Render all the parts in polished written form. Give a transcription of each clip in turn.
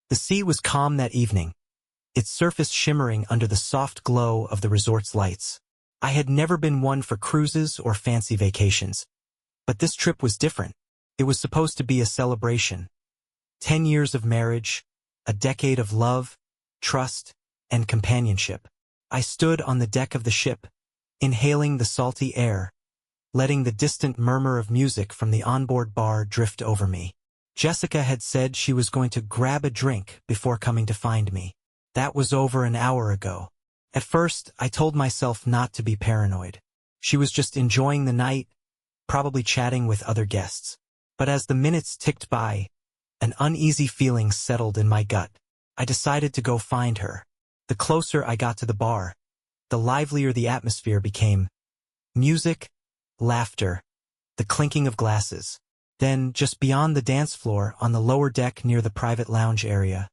The sea was calm that evening, its surface shimmering under the soft glow of the resort's lights. I had never been one for cruises or fancy vacations, but this trip was different. It was supposed to be a celebration. 10 years of marriage, a decade of love, trust, and companionship. I stood on the deck of the ship, inhaling the salty air, letting the distant murmur of music from the onboard bar drift over me. Jessica had said she was going to grab a drink before coming to find me. That was over an hour ago. At first, I told myself not to be paranoid. She was just enjoying the night, probably chatting with other guests. But as the minutes ticked by, an uneasy feeling settled in my gut. I decided to go find her. The closer I got to the bar, the livelier the atmosphere became. Music, laughter, the clinking of glasses. Then, just beyond the dance floor, on the lower deck near the private lounge area,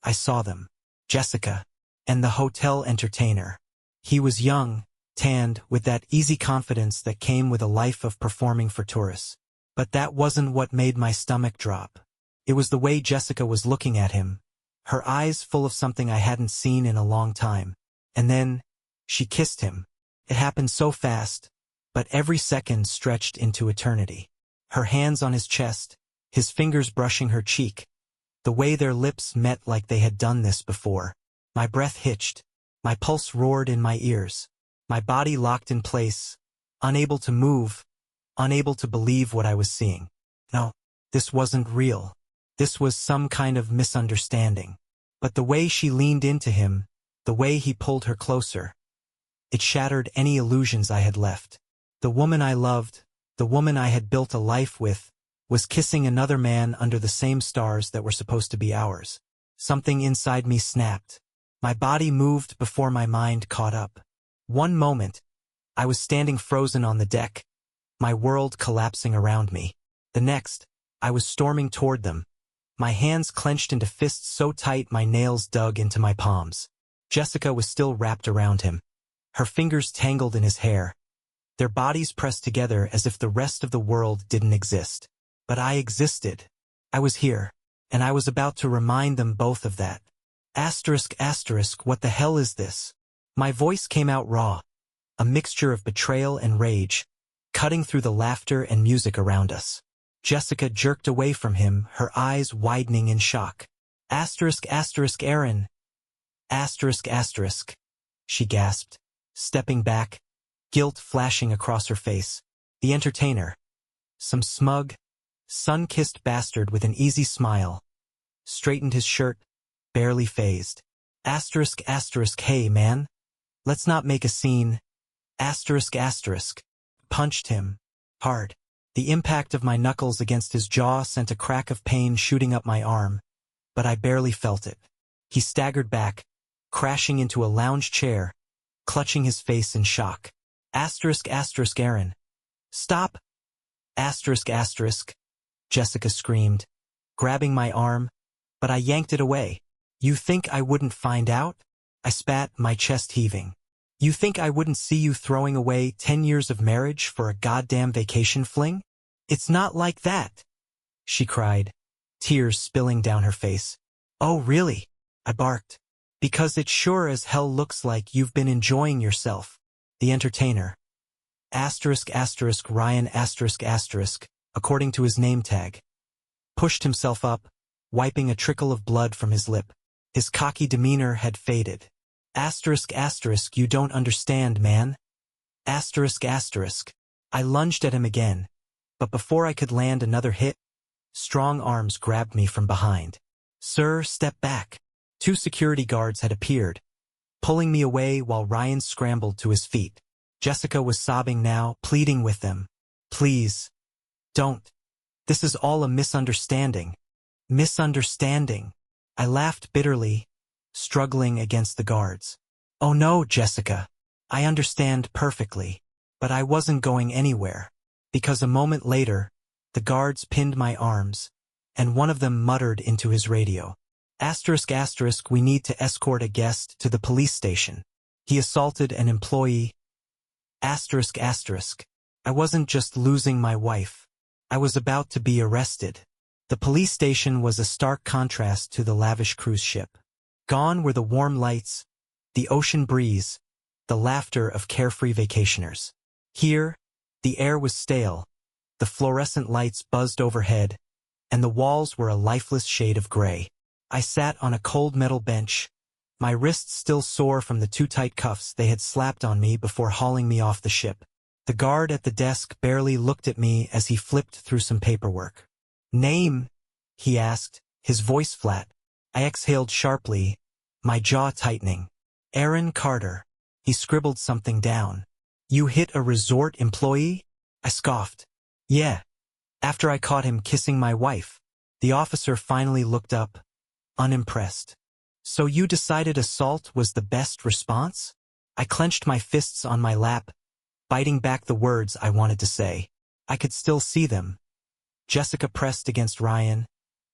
I saw them. Jessica, and the hotel entertainer. He was young, tanned, with that easy confidence that came with a life of performing for tourists. But that wasn't what made my stomach drop. It was the way Jessica was looking at him, her eyes full of something I hadn't seen in a long time. And then, she kissed him. It happened so fast, but every second stretched into eternity. Her hands on his chest, his fingers brushing her cheek, the way their lips met like they had done this before. My breath hitched, my pulse roared in my ears, my body locked in place, unable to move, unable to believe what I was seeing. No, this wasn't real. This was some kind of misunderstanding. But the way she leaned into him, the way he pulled her closer, it shattered any illusions I had left. The woman I loved, the woman I had built a life with, was kissing another man under the same stars that were supposed to be ours. Something inside me snapped. My body moved before my mind caught up. One moment, I was standing frozen on the deck, my world collapsing around me. The next, I was storming toward them, my hands clenched into fists so tight my nails dug into my palms. Jessica was still wrapped around him, her fingers tangled in his hair, their bodies pressed together as if the rest of the world didn't exist. But I existed. I was here, and I was about to remind them both of that. Asterisk, asterisk, what the hell is this? My voice came out raw, a mixture of betrayal and rage, cutting through the laughter and music around us. Jessica jerked away from him, her eyes widening in shock. Asterisk, asterisk, Aaron. Asterisk, asterisk, she gasped, stepping back, guilt flashing across her face. The entertainer, some smug, sun-kissed bastard with an easy smile, straightened his shirt, barely fazed. Asterisk, asterisk, hey man, let's not make a scene. Asterisk, asterisk, punched him, hard. The impact of my knuckles against his jaw sent a crack of pain shooting up my arm, but I barely felt it. He staggered back, crashing into a lounge chair, clutching his face in shock. Asterisk, asterisk, Aaron. Stop! Asterisk, asterisk, Jessica screamed, grabbing my arm, but I yanked it away. You think I wouldn't find out? I spat, my chest heaving. You think I wouldn't see you throwing away 10 years of marriage for a goddamn vacation fling? It's not like that, she cried, tears spilling down her face. Oh really? I barked. Because it sure as hell looks like you've been enjoying yourself. The entertainer. Asterisk, asterisk, Ryan, asterisk, asterisk, according to his name tag, pushed himself up, wiping a trickle of blood from his lip. His cocky demeanor had faded. Asterisk, asterisk, you don't understand, man. Asterisk, asterisk. I lunged at him again, but before I could land another hit, strong arms grabbed me from behind. Sir, step back. 2 security guards had appeared, pulling me away while Ryan scrambled to his feet. Jessica was sobbing now, pleading with them. Please, don't. This is all a misunderstanding. Misunderstanding. I laughed bitterly, struggling against the guards. Oh no, Jessica. I understand perfectly. But I wasn't going anywhere. Because a moment later, the guards pinned my arms, and one of them muttered into his radio. Asterisk, asterisk, we need to escort a guest to the police station. He assaulted an employee. Asterisk, asterisk. I wasn't just losing my wife. I was about to be arrested. The police station was a stark contrast to the lavish cruise ship. Gone were the warm lights, the ocean breeze, the laughter of carefree vacationers. Here, the air was stale, the fluorescent lights buzzed overhead, and the walls were a lifeless shade of gray. I sat on a cold metal bench, my wrists still sore from the too tight cuffs they had slapped on me before hauling me off the ship. The guard at the desk barely looked at me as he flipped through some paperwork. "Name?" he asked, his voice flat. I exhaled sharply, my jaw tightening. "Aaron Carter." He scribbled something down. "You hit a resort employee?" I scoffed. "Yeah." After I caught him kissing my wife. The officer finally looked up, unimpressed. "So you decided assault was the best response?" I clenched my fists on my lap, biting back the words I wanted to say. I could still see them. Jessica pressed against Ryan,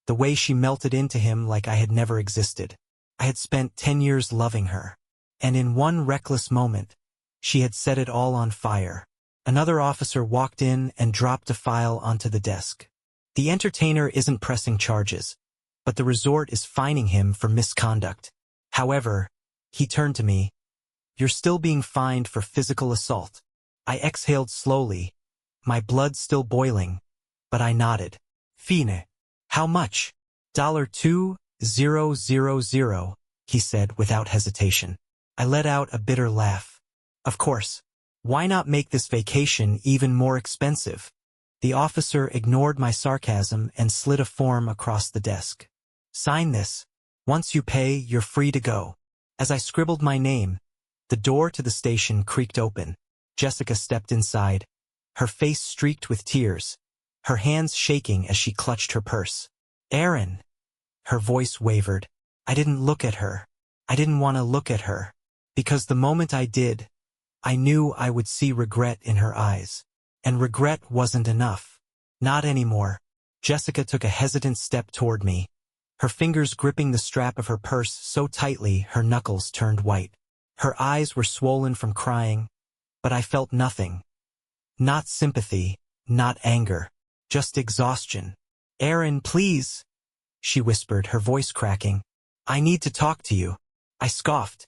the way she melted into him like I had never existed. I had spent 10 years loving her. And in one reckless moment, she had set it all on fire. Another officer walked in and dropped a file onto the desk. "The entertainer isn't pressing charges, but the resort is fining him for misconduct. However," he turned to me, "you're still being fined for physical assault." I exhaled slowly, my blood still boiling, but I nodded. "Fine. How much?" $2,000, he said without hesitation. I let out a bitter laugh. "Of course. Why not make this vacation even more expensive?" The officer ignored my sarcasm and slid a form across the desk. "Sign this. Once you pay, you're free to go." As I scribbled my name, the door to the station creaked open. Jessica stepped inside, her face streaked with tears, her hands shaking as she clutched her purse. "Aaron." Her voice wavered. I didn't look at her. I didn't want to look at her. Because the moment I did, I knew I would see regret in her eyes. And regret wasn't enough. Not anymore. Jessica took a hesitant step toward me, her fingers gripping the strap of her purse so tightly her knuckles turned white. Her eyes were swollen from crying, but I felt nothing. Not sympathy, not anger, just exhaustion. "Aaron, please," she whispered, her voice cracking. "I need to talk to you." I scoffed,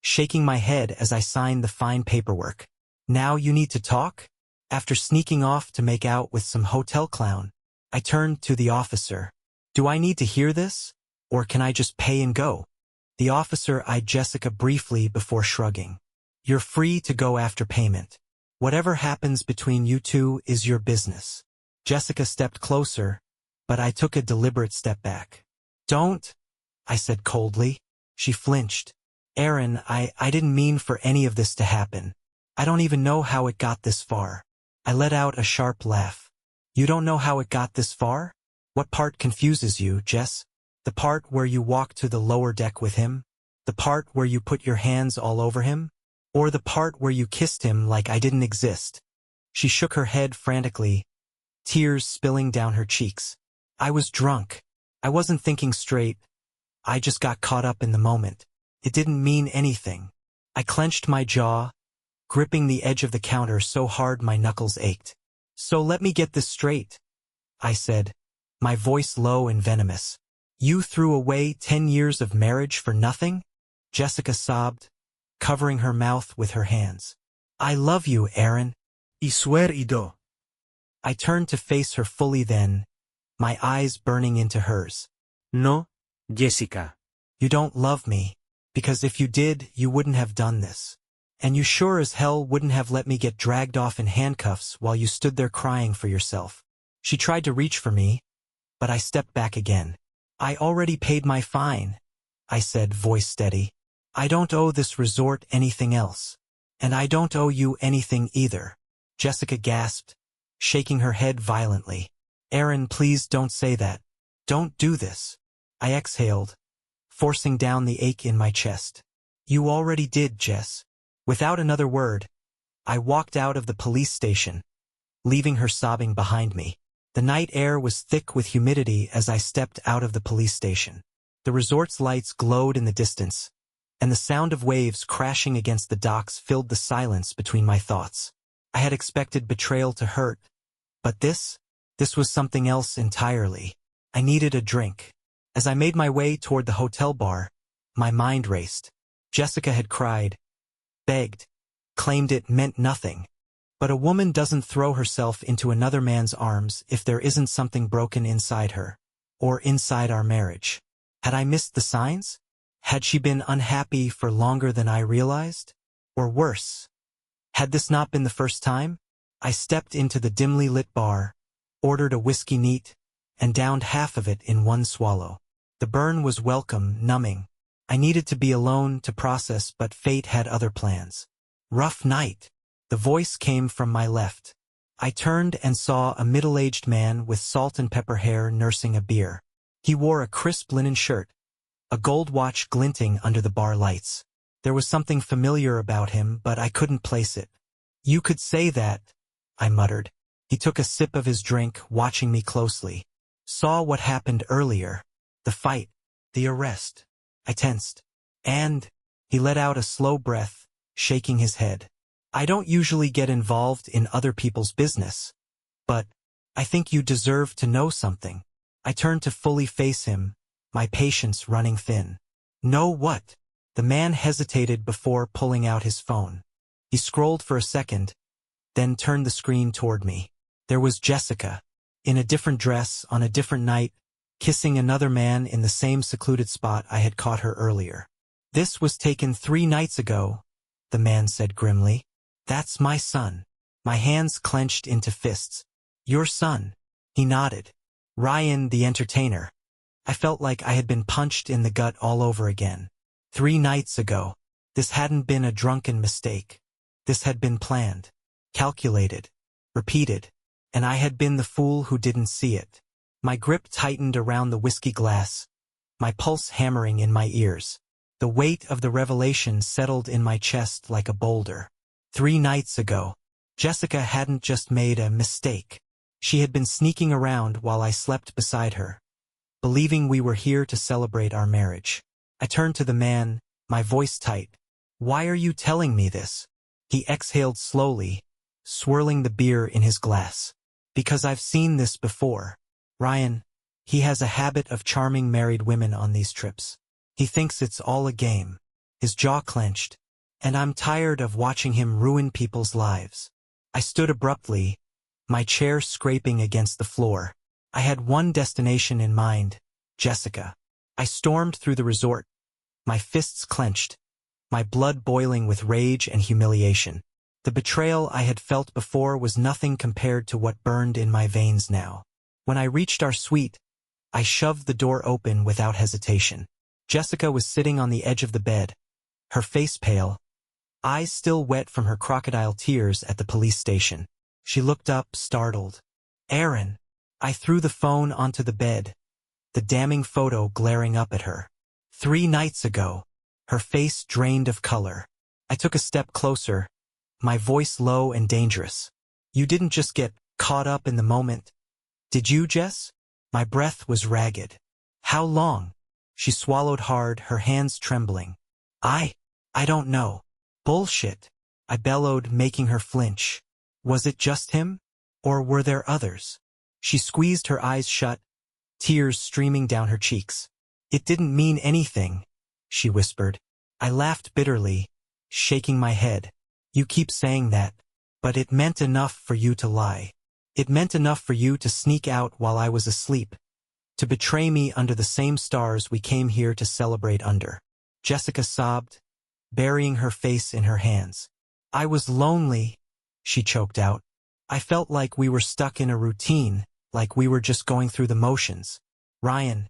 shaking my head as I signed the fine paperwork. "Now you need to talk?" After sneaking off to make out with some hotel clown, I turned to the officer. "Do I need to hear this? Or can I just pay and go?" The officer eyed Jessica briefly before shrugging. "You're free to go after payment. Whatever happens between you two is your business." Jessica stepped closer, but I took a deliberate step back. "Don't," I said coldly. She flinched. "Aaron, I didn't mean for any of this to happen. I don't even know how it got this far." I let out a sharp laugh. "You don't know how it got this far? What part confuses you, Jess? The part where you walked to the lower deck with him? The part where you put your hands all over him? Or the part where you kissed him like I didn't exist?" She shook her head frantically, tears spilling down her cheeks. "I was drunk. I wasn't thinking straight. I just got caught up in the moment. It didn't mean anything." I clenched my jaw, gripping the edge of the counter so hard my knuckles ached. "So let me get this straight," I said, my voice low and venomous. "You threw away 10 years of marriage for nothing?" Jessica sobbed, covering her mouth with her hands. "I love you, Aaron." I swear I do. I turned to face her fully then, my eyes burning into hers. No, Jessica. "You don't love me, because if you did, you wouldn't have done this. And you sure as hell wouldn't have let me get dragged off in handcuffs while you stood there crying for yourself." She tried to reach for me, but I stepped back again. "I already paid my fine," I said, voice steady. "I don't owe this resort anything else. And I don't owe you anything either." Jessica gasped, shaking her head violently. "Aaron, please don't say that. Don't do this." I exhaled, forcing down the ache in my chest. "You already did, Jess." Without another word, I walked out of the police station, leaving her sobbing behind me. The night air was thick with humidity as I stepped out of the police station. The resort's lights glowed in the distance, and the sound of waves crashing against the docks filled the silence between my thoughts. I had expected betrayal to hurt, but this was something else entirely. I needed a drink. As I made my way toward the hotel bar, my mind raced. Jessica had cried, begged, claimed it meant nothing. But a woman doesn't throw herself into another man's arms if there isn't something broken inside her, or inside our marriage. Had I missed the signs? Had she been unhappy for longer than I realized? Or worse, had this not been the first time? I stepped into the dimly lit bar, ordered a whiskey neat, and downed half of it in one swallow. The burn was welcome, numbing. I needed to be alone to process, but fate had other plans. Rough night. The voice came from my left. I turned and saw a middle-aged man with salt and pepper hair nursing a beer. He wore a crisp linen shirt, a gold watch glinting under the bar lights. There was something familiar about him, but I couldn't place it. "You could say that," I muttered. He took a sip of his drink, watching me closely. Saw what happened earlier. The fight. The arrest. I tensed. And he let out a slow breath, shaking his head. "I don't usually get involved in other people's business, but I think you deserve to know something." I turned to fully face him, my patience running thin. "Know what?" The man hesitated before pulling out his phone. He scrolled for a second, then turned the screen toward me. There was Jessica, in a different dress, on a different night, kissing another man in the same secluded spot I had caught her earlier. "This was taken 3 nights ago," the man said grimly. "That's my son." My hands clenched into fists. "Your son?" He nodded. "Ryan, the entertainer." I felt like I had been punched in the gut all over again. 3 nights ago. This hadn't been a drunken mistake. This had been planned, calculated, repeated, and I had been the fool who didn't see it. My grip tightened around the whiskey glass, my pulse hammering in my ears. The weight of the revelation settled in my chest like a boulder. 3 nights ago. Jessica hadn't just made a mistake. She had been sneaking around while I slept beside her, believing we were here to celebrate our marriage. I turned to the man, my voice tight. "Why are you telling me this?" He exhaled slowly, swirling the beer in his glass. "Because I've seen this before. Ryan, he has a habit of charming married women on these trips. He thinks it's all a game." His jaw clenched. "And I'm tired of watching him ruin people's lives." I stood abruptly, my chair scraping against the floor. I had one destination in mind, Jessica. I stormed through the resort, my fists clenched, my blood boiling with rage and humiliation. The betrayal I had felt before was nothing compared to what burned in my veins now. When I reached our suite, I shoved the door open without hesitation. Jessica was sitting on the edge of the bed, her face pale, eyes still wet from her crocodile tears at the police station. She looked up, startled. "Aaron." I threw the phone onto the bed, the damning photo glaring up at her. 3 nights ago. Her face drained of color. I took a step closer, my voice low and dangerous. "You didn't just get caught up in the moment, did you, Jess?" My breath was ragged. "How long?" She swallowed hard, her hands trembling. I don't know." "Bullshit," I bellowed, making her flinch. "Was it just him? Or were there others?" She squeezed her eyes shut, tears streaming down her cheeks. "It didn't mean anything," she whispered. I laughed bitterly, shaking my head. "You keep saying that, but it meant enough for you to lie. It meant enough for you to sneak out while I was asleep, to betray me under the same stars we came here to celebrate under." Jessica sobbed, burying her face in her hands. "I was lonely," she choked out. "I felt like we were stuck in a routine, like we were just going through the motions. Ryan,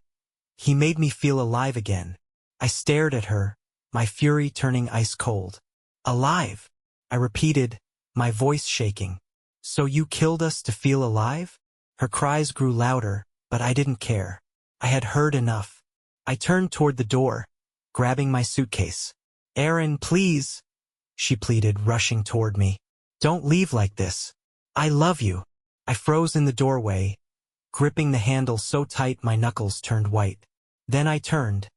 he made me feel alive again." I stared at her, my fury turning ice cold. "Alive?" I repeated, my voice shaking. "So you killed us to feel alive?" Her cries grew louder, but I didn't care. I had heard enough. I turned toward the door, grabbing my suitcase. "Aaron, please," she pleaded, rushing toward me. "Don't leave like this. I love you." I froze in the doorway, gripping the handle so tight my knuckles turned white. Then I turned,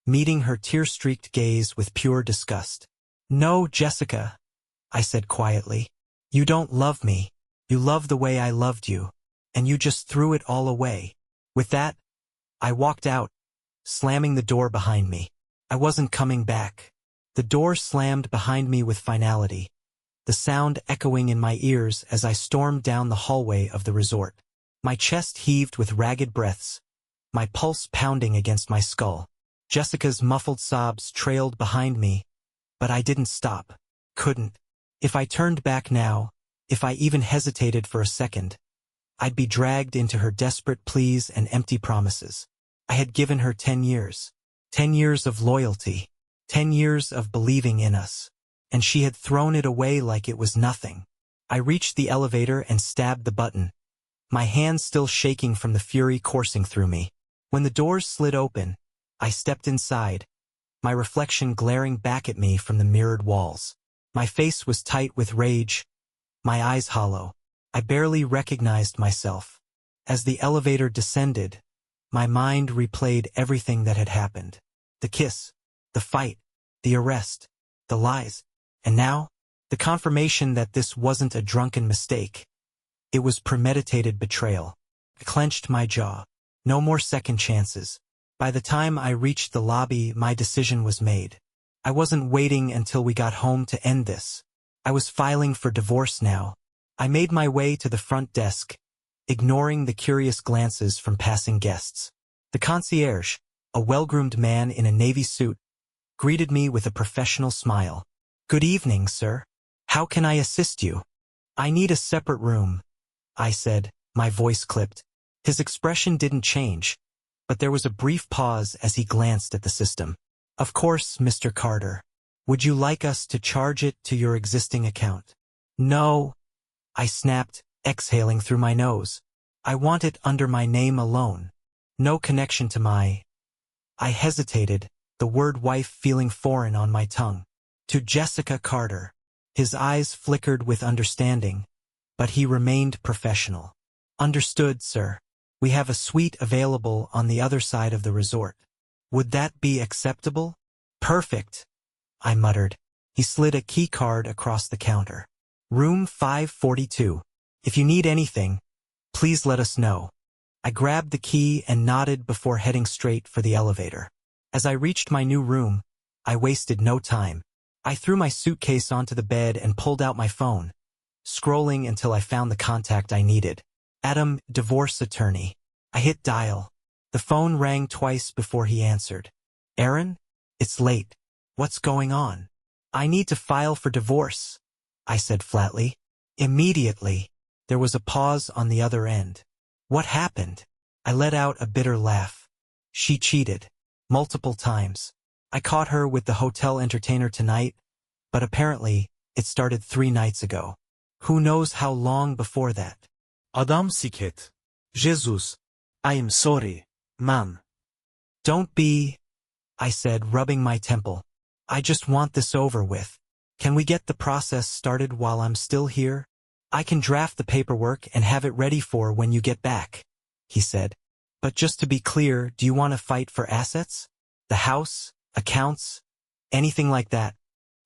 meeting her tear-streaked gaze with pure disgust. "No, Jessica," I said quietly. "You don't love me. You love the way I loved you, and you just threw it all away." With that, I walked out, slamming the door behind me. I wasn't coming back. The door slammed behind me with finality, the sound echoing in my ears as I stormed down the hallway of the resort. My chest heaved with ragged breaths, my pulse pounding against my skull. Jessica's muffled sobs trailed behind me, but I didn't stop. Couldn't. If I turned back now, if I even hesitated for a second, I'd be dragged into her desperate pleas and empty promises. I had given her 10 years. 10 years of loyalty. 10 years of believing in us. And she had thrown it away like it was nothing. I reached the elevator and stabbed the button, my hands still shaking from the fury coursing through me. When the doors slid open, I stepped inside, my reflection glaring back at me from the mirrored walls. My face was tight with rage, my eyes hollow. I barely recognized myself. As the elevator descended, my mind replayed everything that had happened. The kiss, the fight, the arrest, the lies, and now, the confirmation that this wasn't a drunken mistake. It was premeditated betrayal. I clenched my jaw. No more second chances. By the time I reached the lobby, my decision was made. I wasn't waiting until we got home to end this. I was filing for divorce now. I made my way to the front desk, ignoring the curious glances from passing guests. The concierge, a well-groomed man in a navy suit, greeted me with a professional smile. "Good evening, sir. How can I assist you?" "I need a separate room," I said, my voice clipped. His expression didn't change, but there was a brief pause as he glanced at the system. "Of course, Mr. Carter. Would you like us to charge it to your existing account?" "No," I snapped, exhaling through my nose. "I want it under my name alone. No connection to my—" I hesitated, the word wife feeling foreign on my tongue. "To Jessica Carter." His eyes flickered with understanding, but he remained professional. "Understood, sir. We have a suite available on the other side of the resort. Would that be acceptable?" "Perfect," I muttered. He slid a key card across the counter. "Room 542. If you need anything, please let us know." I grabbed the key and nodded before heading straight for the elevator. As I reached my new room, I wasted no time. I threw my suitcase onto the bed and pulled out my phone, scrolling until I found the contact I needed. Adam, divorce attorney. I hit dial. The phone rang twice before he answered. "Aaron? It's late. What's going on?" "I need to file for divorce," I said flatly. Immediately, there was a pause on the other end. "What happened?" I let out a bitter laugh. "She cheated. Multiple times. I caught her with the hotel entertainer tonight, but apparently, it started 3 nights ago. Who knows how long before that." Adam siket. Jesus. I'm sorry, man. "Don't be," I said, rubbing my temple. "I just want this over with. Can we get the process started while I'm still here? I can draft the paperwork and have it ready for when you get back," he said. "But just to be clear, do you want to fight for assets? The house, accounts, anything like that?"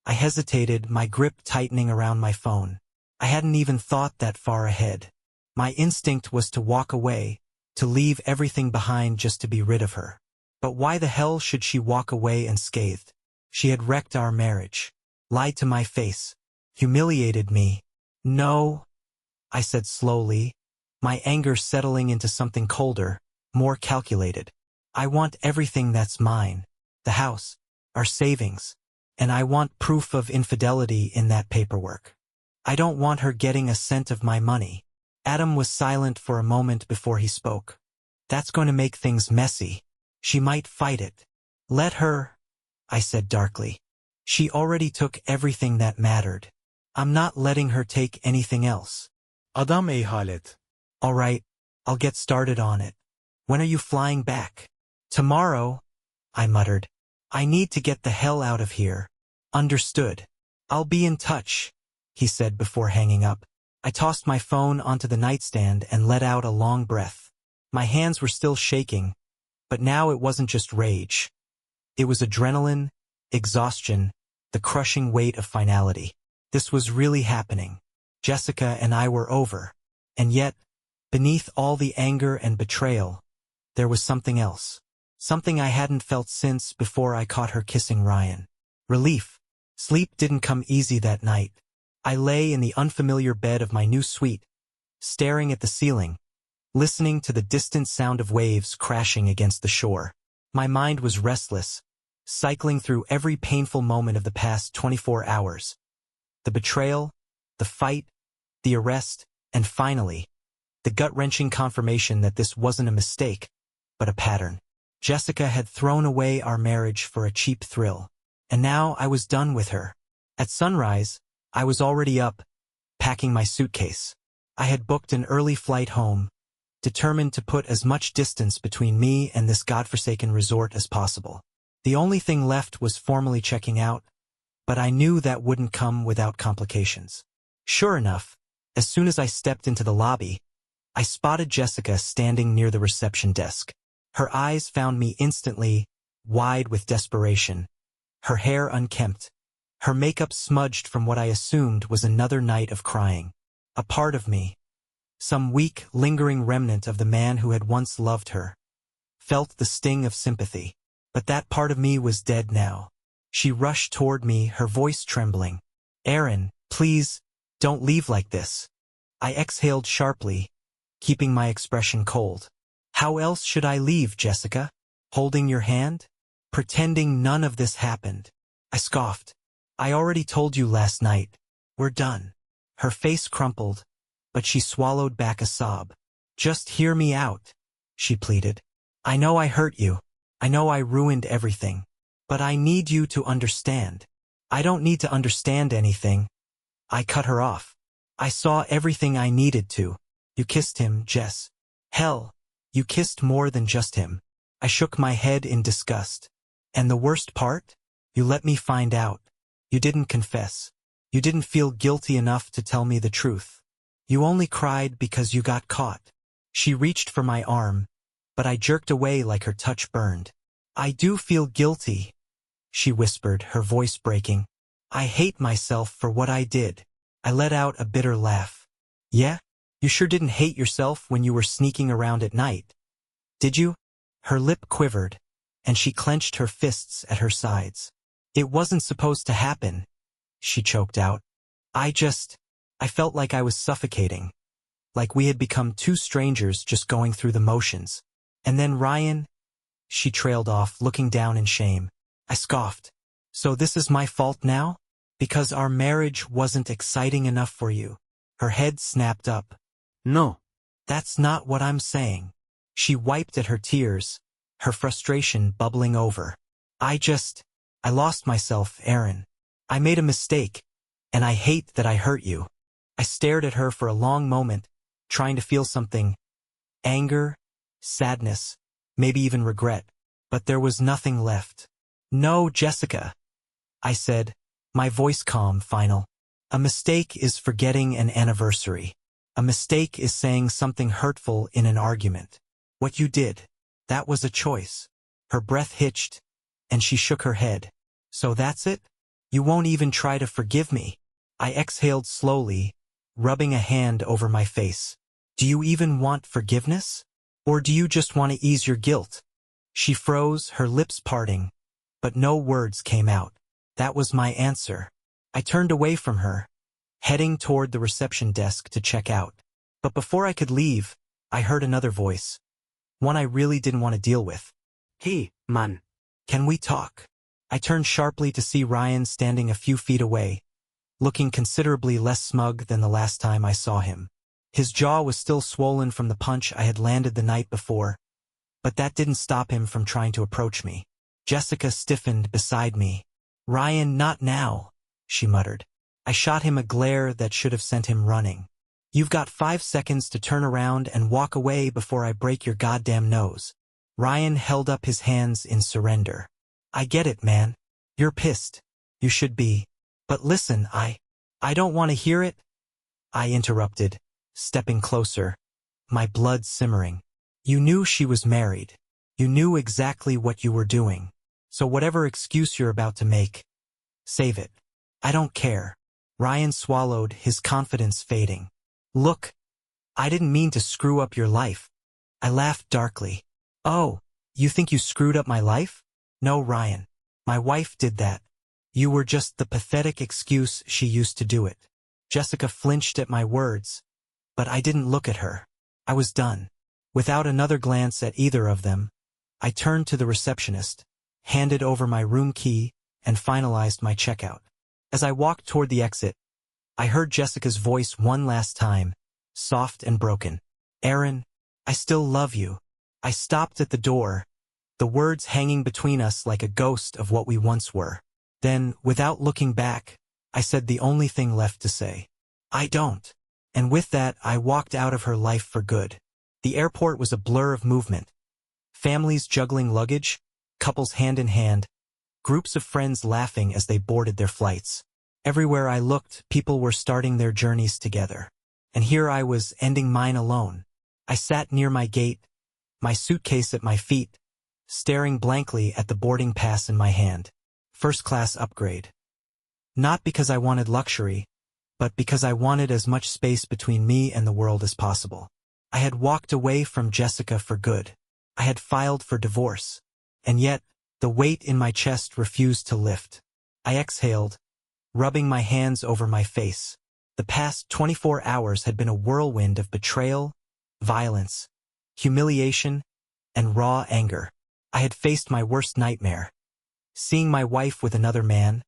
I hesitated, my grip tightening around my phone. I hadn't even thought that far ahead. My instinct was to walk away, to leave everything behind just to be rid of her. But why the hell should she walk away unscathed? She had wrecked our marriage, lied to my face, humiliated me. "No," I said slowly, my anger settling into something colder, more calculated. "I want everything that's mine, the house, our savings, and I want proof of infidelity in that paperwork. I don't want her getting a cent of my money." Adam was silent for a moment before he spoke. "That's going to make things messy. She might fight it." "Let her," I said darkly. "She already took everything that mattered. I'm not letting her take anything else." Adam eyhalet. "All right, I'll get started on it. When are you flying back?" "Tomorrow," I muttered. "I need to get the hell out of here." "Understood. I'll be in touch," he said before hanging up. I tossed my phone onto the nightstand and let out a long breath. My hands were still shaking, but now it wasn't just rage. It was adrenaline, exhaustion, the crushing weight of finality. This was really happening. Jessica and I were over. And yet, beneath all the anger and betrayal, there was something else. Something I hadn't felt since before I caught her kissing Ryan. Relief. Sleep didn't come easy that night. I lay in the unfamiliar bed of my new suite, staring at the ceiling, listening to the distant sound of waves crashing against the shore. My mind was restless, cycling through every painful moment of the past 24 hours. The betrayal, the fight, the arrest, and finally, the gut-wrenching confirmation that this wasn't a mistake, but a pattern. Jessica had thrown away our marriage for a cheap thrill, and now I was done with her. At sunrise, I was already up, packing my suitcase. I had booked an early flight home, determined to put as much distance between me and this godforsaken resort as possible. The only thing left was formally checking out, but I knew that wouldn't come without complications. Sure enough, as soon as I stepped into the lobby, I spotted Jessica standing near the reception desk. Her eyes found me instantly, wide with desperation, her hair unkempt, her makeup smudged from what I assumed was another night of crying. A part of me, some weak, lingering remnant of the man who had once loved her, felt the sting of sympathy. But that part of me was dead now. She rushed toward me, her voice trembling. "Aaron, please, don't leave like this." I exhaled sharply, keeping my expression cold. "How else should I leave, Jessica? Holding your hand? Pretending none of this happened?" I scoffed. "I already told you last night. We're done." Her face crumpled, but she swallowed back a sob. "Just hear me out," she pleaded. "I know I hurt you. I know I ruined everything. But I need you to understand." "I don't need to understand anything." I cut her off. "I saw everything I needed to. You kissed him, Jess. Hell, you kissed more than just him." I shook my head in disgust. "And the worst part? You let me find out. You didn't confess. You didn't feel guilty enough to tell me the truth. You only cried because you got caught." She reached for my arm, but I jerked away like her touch burned. "I do feel guilty," she whispered, her voice breaking. "I hate myself for what I did." I let out a bitter laugh. "Yeah? You sure didn't hate yourself when you were sneaking around at night, did you?" Her lip quivered, and she clenched her fists at her sides. "It wasn't supposed to happen," she choked out. I felt like I was suffocating, like we had become two strangers just going through the motions. And then Ryan," she trailed off, looking down in shame. I scoffed. "So this is my fault now? Because our marriage wasn't exciting enough for you?" Her head snapped up. "No, that's not what I'm saying." She wiped at her tears, her frustration bubbling over. I lost myself, Aaron. I made a mistake, and I hate that I hurt you." I stared at her for a long moment, trying to feel something. Anger, sadness, maybe even regret. But there was nothing left. "No, Jessica," I said, my voice calm, final. "A mistake is forgetting an anniversary. A mistake is saying something hurtful in an argument. What you did, that was a choice." Her breath hitched, and she shook her head. "So that's it? You won't even try to forgive me?" I exhaled slowly, rubbing a hand over my face. "Do you even want forgiveness? Or do you just want to ease your guilt?" She froze, her lips parting, but no words came out. That was my answer. I turned away from her, heading toward the reception desk to check out. But before I could leave, I heard another voice. One I really didn't want to deal with. "Hey, man. Can we talk?" I turned sharply to see Ryan standing a few feet away, looking considerably less smug than the last time I saw him. His jaw was still swollen from the punch I had landed the night before, but that didn't stop him from trying to approach me. Jessica stiffened beside me. "Ryan, not now," she muttered. I shot him a glare that should have sent him running. "You've got 5 seconds to turn around and walk away before I break your goddamn nose." Ryan held up his hands in surrender. "I get it, man. You're pissed. You should be. But listen, I don't want to hear it," I interrupted, stepping closer, my blood simmering. "You knew she was married. You knew exactly what you were doing. So whatever excuse you're about to make, save it. I don't care." Ryan swallowed, his confidence fading. "Look, I didn't mean to screw up your life." I laughed darkly. Oh, you think you screwed up my life? No, Ryan. My wife did that. You were just the pathetic excuse she used to do it. Jessica flinched at my words, but I didn't look at her. I was done. Without another glance at either of them, I turned to the receptionist, handed over my room key, and finalized my checkout. As I walked toward the exit, I heard Jessica's voice one last time, soft and broken. Aaron, I still love you. I stopped at the door, the words hanging between us like a ghost of what we once were. Then, without looking back, I said the only thing left to say. I don't. And with that, I walked out of her life for good. The airport was a blur of movement. Families juggling luggage, couples hand in hand, groups of friends laughing as they boarded their flights. Everywhere I looked, people were starting their journeys together. And here I was, ending mine alone. I sat near my gate, my suitcase at my feet, staring blankly at the boarding pass in my hand. First-class upgrade. Not because I wanted luxury, but because I wanted as much space between me and the world as possible. I had walked away from Jessica for good. I had filed for divorce. And yet, the weight in my chest refused to lift. I exhaled, rubbing my hands over my face. The past 24 hours had been a whirlwind of betrayal, violence, humiliation, and raw anger. I had faced my worst nightmare, seeing my wife with another man,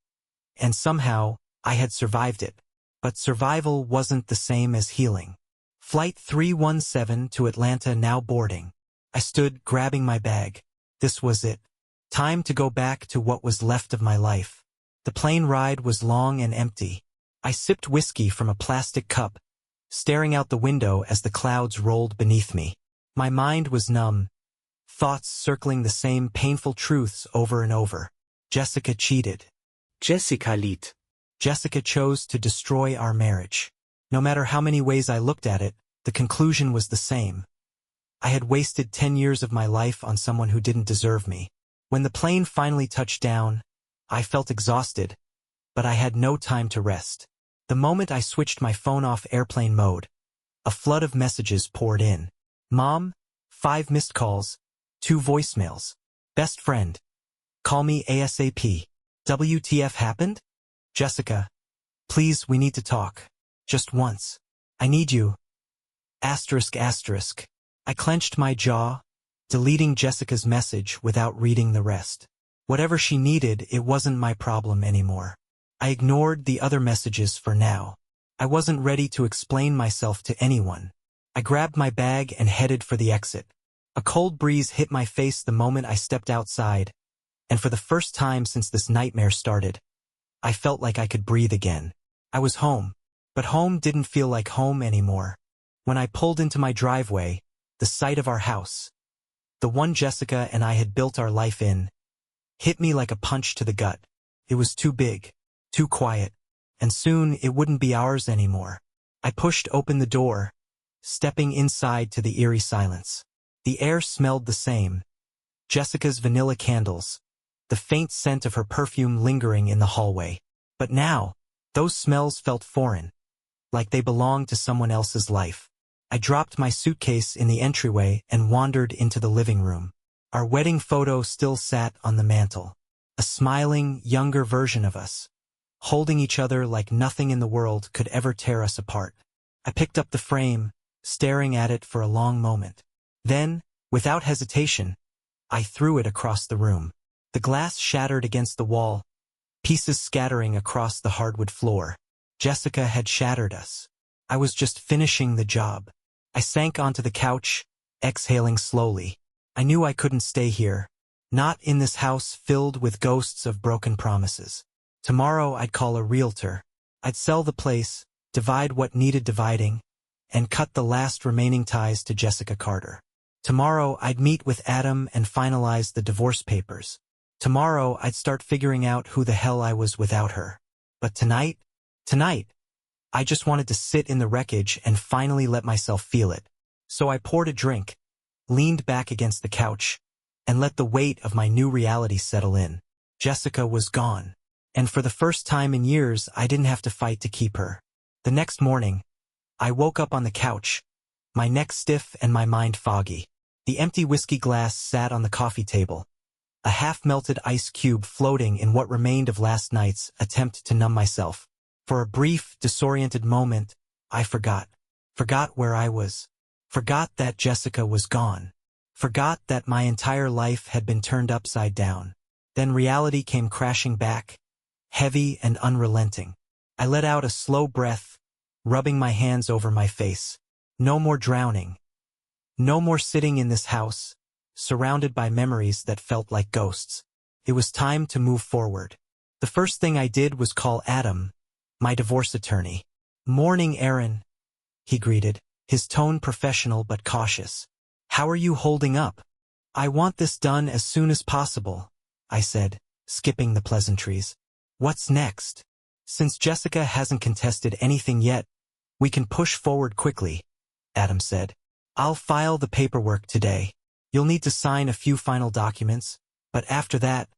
and somehow I had survived it. But survival wasn't the same as healing. Flight 317 to Atlanta now boarding. I stood, grabbing my bag. This was it. Time to go back to what was left of my life. The plane ride was long and empty. I sipped whiskey from a plastic cup, staring out the window as the clouds rolled beneath me. My mind was numb, thoughts circling the same painful truths over and over. Jessica cheated. Jessica lied. Jessica chose to destroy our marriage. No matter how many ways I looked at it, the conclusion was the same. I had wasted 10 years of my life on someone who didn't deserve me. When the plane finally touched down, I felt exhausted, but I had no time to rest. The moment I switched my phone off airplane mode, a flood of messages poured in. Mom, 5 missed calls, 2 voicemails. Best friend, call me ASAP. WTF happened? Jessica, please, we need to talk. Just once. I need you. Asterisk asterisk. I clenched my jaw, deleting Jessica's message without reading the rest. Whatever she needed, it wasn't my problem anymore. I ignored the other messages for now. I wasn't ready to explain myself to anyone. I grabbed my bag and headed for the exit. A cold breeze hit my face the moment I stepped outside, and for the first time since this nightmare started, I felt like I could breathe again. I was home, but home didn't feel like home anymore. When I pulled into my driveway, the sight of our house, the one Jessica and I had built our life in, hit me like a punch to the gut. It was too big, too quiet, and soon it wouldn't be ours anymore. I pushed open the door, stepping inside to the eerie silence. The air smelled the same. Jessica's vanilla candles, the faint scent of her perfume lingering in the hallway. But now, those smells felt foreign, like they belonged to someone else's life. I dropped my suitcase in the entryway and wandered into the living room. Our wedding photo still sat on the mantel. A smiling, younger version of us, holding each other like nothing in the world could ever tear us apart. I picked up the frame, staring at it for a long moment. Then, without hesitation, I threw it across the room. The glass shattered against the wall, pieces scattering across the hardwood floor. Jessica had shattered us. I was just finishing the job. I sank onto the couch, exhaling slowly. I knew I couldn't stay here, not in this house filled with ghosts of broken promises. Tomorrow I'd call a realtor. I'd sell the place, divide what needed dividing, and cut the last remaining ties to Jessica Carter. Tomorrow I'd meet with Adam and finalize the divorce papers. Tomorrow I'd start figuring out who the hell I was without her. But tonight, I just wanted to sit in the wreckage and finally let myself feel it. So I poured a drink, leaned back against the couch, and let the weight of my new reality settle in. Jessica was gone. And for the first time in years, I didn't have to fight to keep her. The next morning, I woke up on the couch, my neck stiff and my mind foggy. The empty whiskey glass sat on the coffee table, a half-melted ice cube floating in what remained of last night's attempt to numb myself. For a brief, disoriented moment, I forgot. Forgot where I was. Forgot that Jessica was gone. Forgot that my entire life had been turned upside down. Then reality came crashing back, heavy and unrelenting. I let out a slow breath, rubbing my hands over my face. No more drowning. No more sitting in this house, surrounded by memories that felt like ghosts. It was time to move forward. The first thing I did was call Adam, my divorce attorney. "Morning, Aaron," he greeted, his tone professional but cautious. "How are you holding up?" "I want this done as soon as possible," I said, skipping the pleasantries. "What's next?" "Since Jessica hasn't contested anything yet, we can push forward quickly," Adam said. "I'll file the paperwork today. You'll need to sign a few final documents, but after that,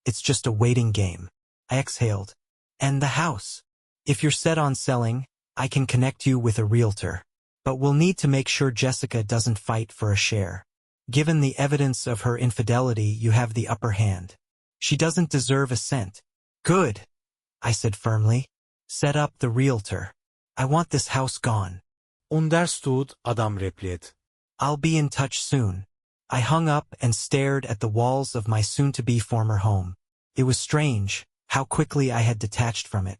it's just a waiting game." I exhaled. "And the house? If you're set on selling, I can connect you with a realtor. But we'll need to make sure Jessica doesn't fight for a share. Given the evidence of her infidelity, you have the upper hand. She doesn't deserve a cent." "Good," I said firmly. "Set up the realtor. I want this house gone." Understood, adam replied. "I'll be in touch soon." I hung up and stared at the walls of my soon-to-be former home. It was strange how quickly I had detached from it.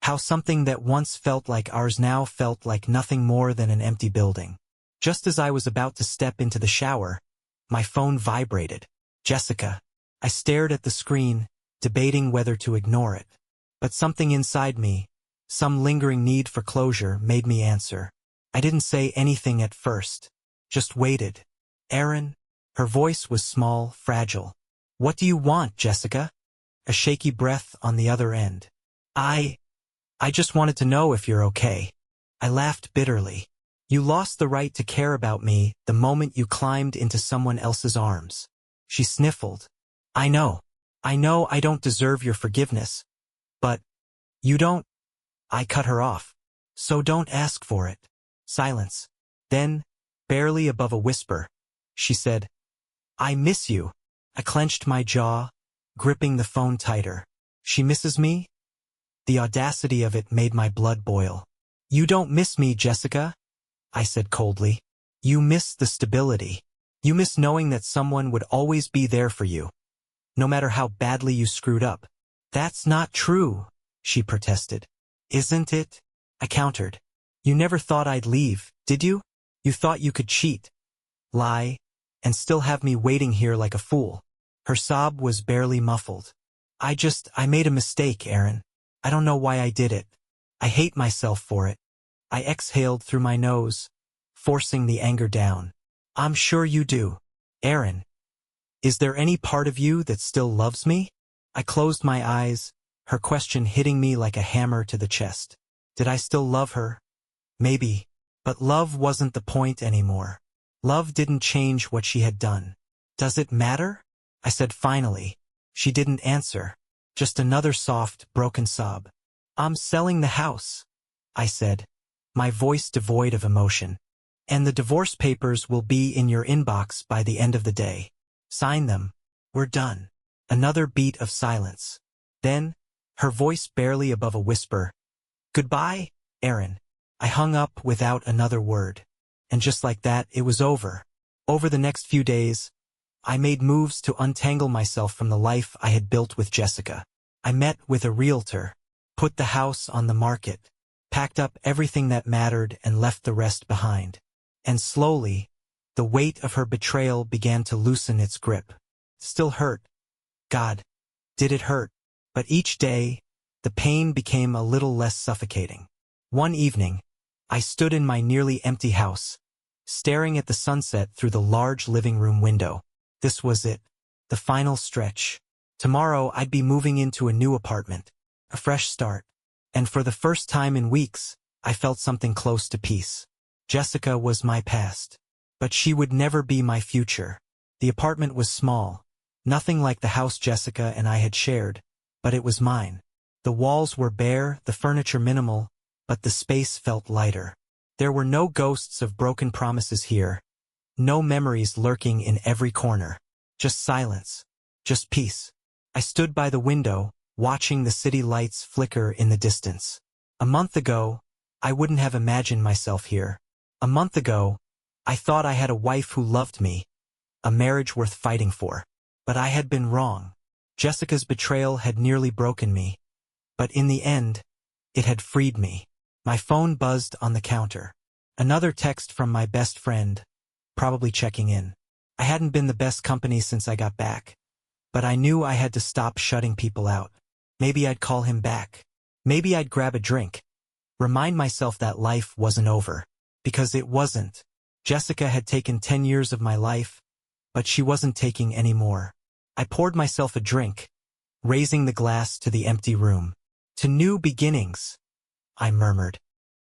How something that once felt like ours now felt like nothing more than an empty building. Just as I was about to step into the shower, my phone vibrated. Jessica. I stared at the screen, debating whether to ignore it. But something inside me, some lingering need for closure, made me answer. I didn't say anything at first, just waited. "Aaron?" Her voice was small, fragile. "What do you want, Jessica?" A shaky breath on the other end. I just wanted to know if you're okay." I laughed bitterly. "You lost the right to care about me the moment you climbed into someone else's arms." She sniffled. I know I don't deserve your forgiveness. But you don't." I cut her off. "So don't ask for it." Silence. Then, barely above a whisper, she said, "I miss you." I clenched my jaw, gripping the phone tighter. She misses me? The audacity of it made my blood boil. "You don't miss me, Jessica," I said coldly. "You miss the stability. You miss knowing that someone would always be there for you, no matter how badly you screwed up." "That's not true," she protested. "Isn't it?" I countered. "You never thought I'd leave, did you? You thought you could cheat, lie, and still have me waiting here like a fool." Her sob was barely muffled. I made a mistake, Aaron. I don't know why I did it. I hate myself for it." I exhaled through my nose, forcing the anger down. "I'm sure you do. Aaron, is there any part of you that still loves me?" I closed my eyes, her question hitting me like a hammer to the chest. Did I still love her? Maybe. But love wasn't the point anymore. Love didn't change what she had done. "Does it matter?" I said finally. She didn't answer. Just another soft, broken sob. "I'm selling the house," I said, my voice devoid of emotion. "And the divorce papers will be in your inbox by the end of the day. Sign them. We're done." Another beat of silence. Then, her voice barely above a whisper, "Goodbye, Aaron." I hung up without another word. And just like that, it was over. Over the next few days, I made moves to untangle myself from the life I had built with Jessica. I met with a realtor, put the house on the market, packed up everything that mattered and left the rest behind. And slowly, the weight of her betrayal began to loosen its grip. Still hurt. God, did it hurt. But each day, the pain became a little less suffocating. One evening, I stood in my nearly empty house, staring at the sunset through the large living room window. This was it, the final stretch. Tomorrow I'd be moving into a new apartment, a fresh start. And for the first time in weeks, I felt something close to peace. Jessica was my past, but she would never be my future. The apartment was small, nothing like the house Jessica and I had shared, but it was mine. The walls were bare, the furniture minimal, but the space felt lighter. There were no ghosts of broken promises here, No memories lurking in every corner. Just silence. Just peace. I stood by the window, watching the city lights flicker in the distance. A month ago, I wouldn't have imagined myself here. A month ago, I thought I had a wife who loved me, a marriage worth fighting for. But I had been wrong. Jessica's betrayal had nearly broken me. But in the end, it had freed me. My phone buzzed on the counter. Another text from my best friend, probably checking in. I hadn't been the best company since I got back. But I knew I had to stop shutting people out. Maybe I'd call him back. Maybe I'd grab a drink. Remind myself that life wasn't over. Because it wasn't. Jessica had taken 10 years of my life, but she wasn't taking any more. I poured myself a drink, raising the glass to the empty room. To new beginnings, I murmured.